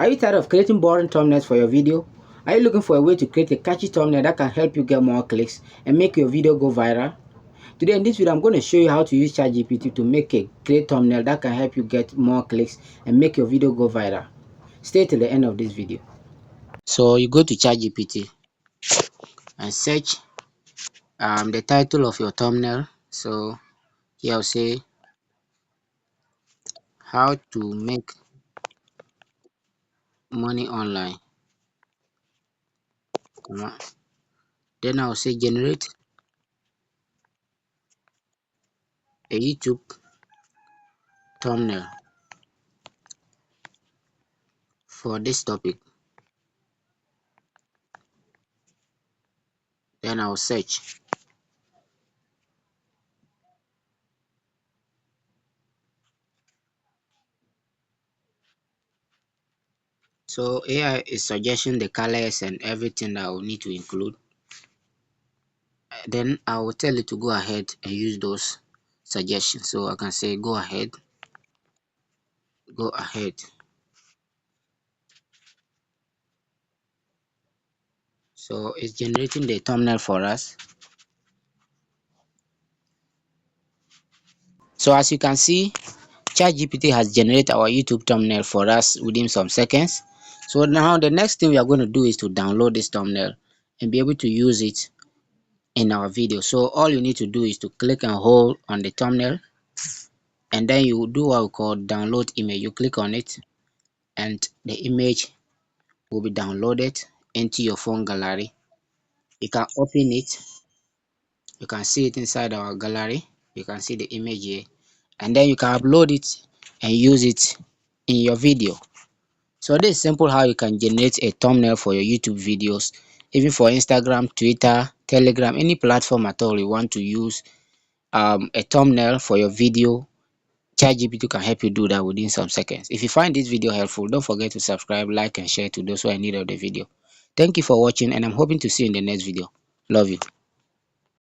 Are you tired of creating boring thumbnails for your video? Are you looking for a way to create a catchy thumbnail that can help you get more clicks and make your video go viral? Today in this video, I'm going to show you how to use ChatGPT to make a great thumbnail that can help you get more clicks and make your video go viral. Stay till the end of this video. So you go to ChatGPT and search the title of your thumbnail. So here I'll say how to make money online. Then I'll say generate a YouTube thumbnail for this topic. Then I'll search. So AI is suggesting the colors and everything that I will need to include. Then I will tell it to go ahead and use those suggestions. So I can say go ahead. So it's generating the thumbnail for us. So as you can see, ChatGPT has generated our YouTube thumbnail for us within some seconds. So now the next thing we are going to do is to download this thumbnail and be able to use it in our video. So all you need to do is to click and hold on the thumbnail, and then you do what we call download image. You click on it and the image will be downloaded into your phone gallery. You can open it, you can see it inside our gallery, you can see the image here, and then you can upload it and use it in your video. So this is simple how you can generate a thumbnail for your YouTube videos, even for Instagram, Twitter, Telegram, any platform at all you want to use a thumbnail for your video. ChatGPT can help you do that within some seconds. If you find this video helpful, don't forget to subscribe, like, and share to those who are in need of the video. Thank you for watching, and I'm hoping to see you in the next video. Love you.